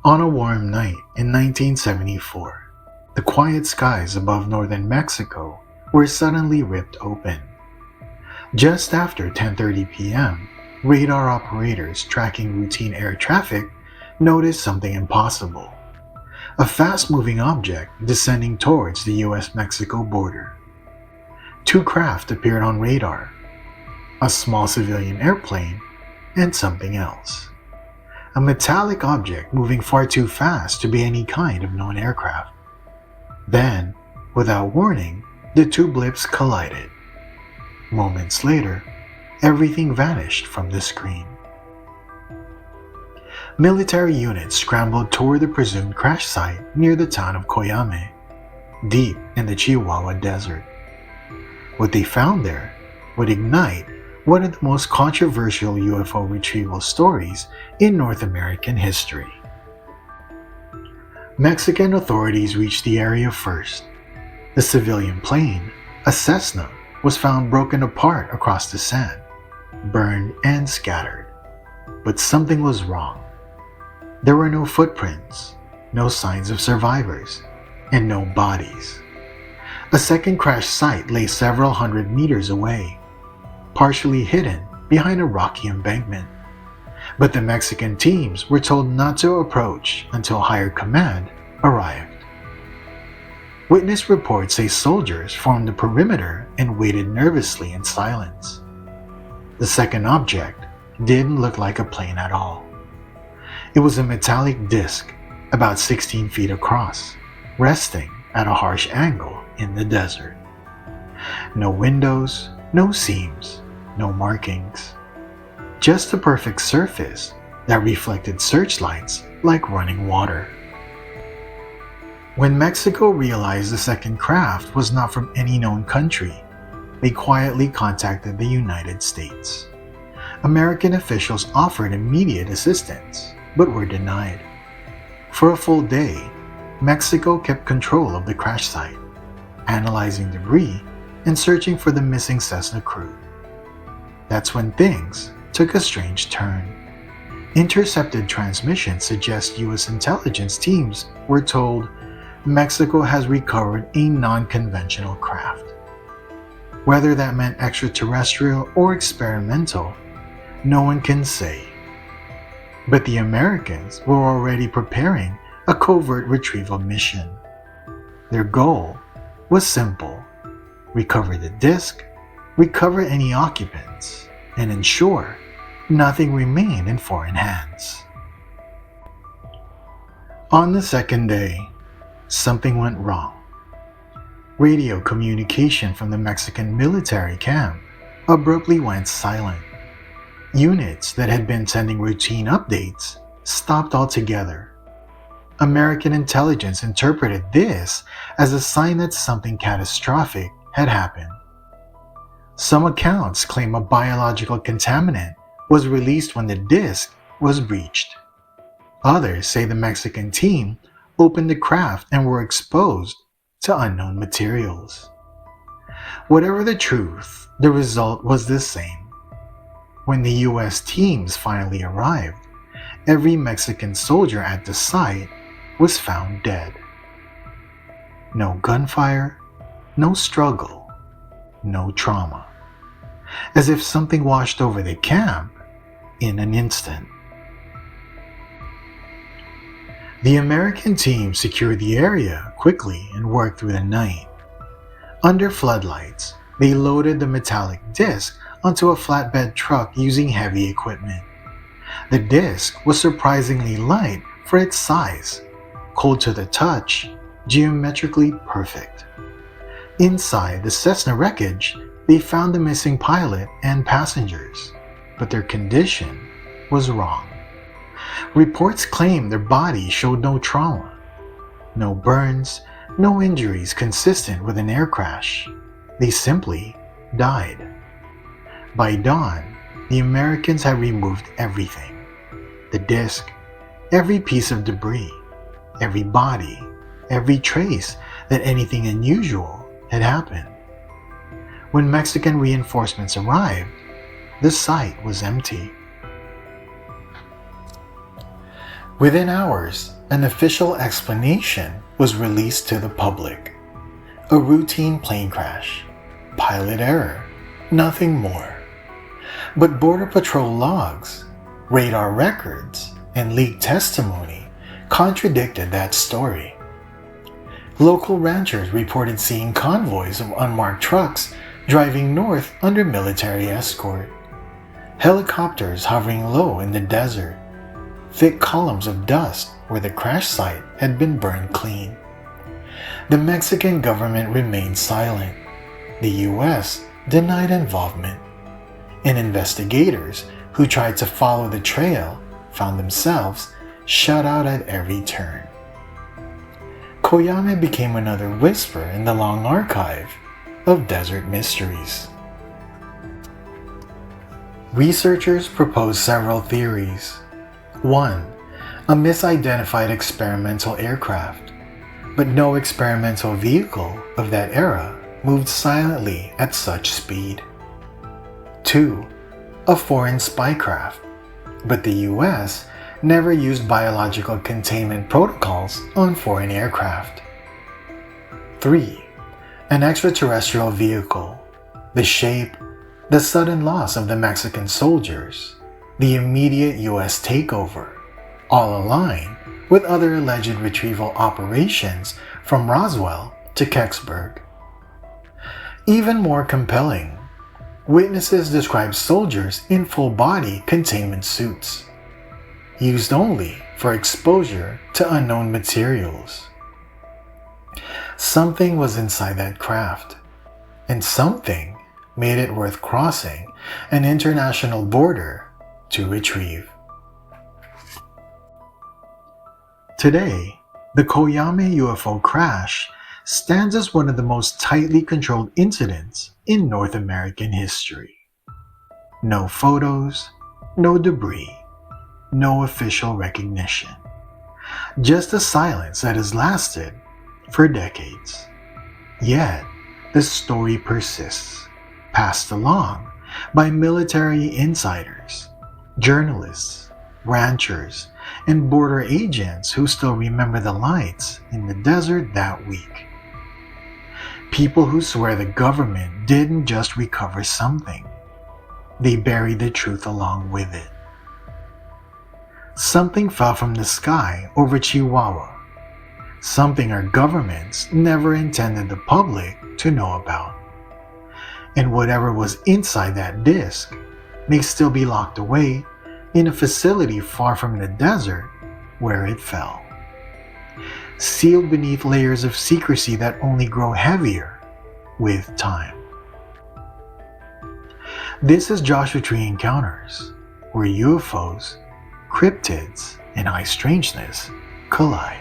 On a warm night in 1974, the quiet skies above northern Mexico were suddenly ripped open. Just after 10:30 p.m., radar operators tracking routine air traffic noticed something impossible: a fast-moving object descending towards the US-Mexico border. Two craft appeared on radar: a small civilian airplane and something else. A metallic object moving far too fast to be any kind of known aircraft. Then, without warning, the two blips collided. Moments later, everything vanished from the screen. Military units scrambled toward the presumed crash site near the town of Coyame, deep in the Chihuahua Desert. What they found there would ignite one of the most controversial UFO retrieval stories in North American history. Mexican authorities reached the area first. The civilian plane, a Cessna, was found broken apart across the sand, burned and scattered. But something was wrong. There were no footprints, no signs of survivors, and no bodies. A second crash site lay several hundred meters away, partially hidden behind a rocky embankment. But the Mexican teams were told not to approach until higher command arrived. Witness reports say soldiers formed the perimeter and waited nervously in silence. The second object didn't look like a plane at all. It was a metallic disc about 16 feet across, resting at a harsh angle in the desert. No windows, no seams, no markings. Just a perfect surface that reflected searchlights like running water. When Mexico realized the second craft was not from any known country, they quietly contacted the United States. American officials offered immediate assistance, but were denied. For a full day, Mexico kept control of the crash site, analyzing debris and searching for the missing Cessna crew. That's when things took a strange turn. Intercepted transmissions suggest U.S. intelligence teams were told Mexico has recovered a non-conventional craft. Whether that meant extraterrestrial or experimental, no one can say. But the Americans were already preparing a covert retrieval mission. Their goal was simple: recover the disc, recover any occupants, and ensure nothing remained in foreign hands. On the second day, something went wrong. Radio communication from the Mexican military camp abruptly went silent. Units that had been sending routine updates stopped altogether. American intelligence interpreted this as a sign that something catastrophic had happened. Some accounts claim a biological contaminant was released when the disc was breached. Others say the Mexican team opened the craft and were exposed to unknown materials. Whatever the truth, the result was the same. When the US teams finally arrived, every Mexican soldier at the site was found dead. No gunfire, no struggle, no trauma. As if something washed over the camp in an instant. The American team secured the area quickly and worked through the night. Under floodlights, they loaded the metallic disc onto a flatbed truck using heavy equipment. The disc was surprisingly light for its size, cold to the touch, geometrically perfect. Inside the Cessna wreckage, they found the missing pilot and passengers, but their condition was wrong. Reports claimed their bodies showed no trauma, no burns, no injuries consistent with an air crash. They simply died. By dawn, the Americans had removed everything: the disc, every piece of debris, every body, every trace that anything unusual had happened. When Mexican reinforcements arrived, the site was empty. Within hours, an official explanation was released to the public. A routine plane crash, pilot error, nothing more. But Border Patrol logs, radar records, and leaked testimony contradicted that story. Local ranchers reported seeing convoys of unmarked trucks driving north under military escort, helicopters hovering low in the desert, thick columns of dust where the crash site had been burned clean. The Mexican government remained silent. The US denied involvement, and investigators who tried to follow the trail found themselves shut out at every turn. Coyame became another whisper in the long archive of desert mysteries. Researchers proposed several theories. 1. A misidentified experimental aircraft, but no experimental vehicle of that era moved silently at such speed. 2. A foreign spycraft, but the US never used biological containment protocols on foreign aircraft. 3. An extraterrestrial vehicle, the shape, the sudden loss of the Mexican soldiers, the immediate US takeover, all align with other alleged retrieval operations from Roswell to Kecksburg. Even more compelling, witnesses describe soldiers in full-body containment suits, used only for exposure to unknown materials. Something was inside that craft, and something made it worth crossing an international border to retrieve. Today, the Coyame UFO crash stands as one of the most tightly controlled incidents in North American history. No photos, no debris, no official recognition. Just a silence that has lasted for decades. Yet, the story persists, passed along by military insiders, journalists, ranchers, and border agents who still remember the lights in the desert that week. People who swear the government didn't just recover something, they buried the truth along with it. Something fell from the sky over Chihuahua, something our governments never intended the public to know about. And whatever was inside that disk may still be locked away in a facility far from the desert where it fell, sealed beneath layers of secrecy that only grow heavier with time. This is Joshua Tree Encounters, where UFOs, cryptids, and high strangeness collide.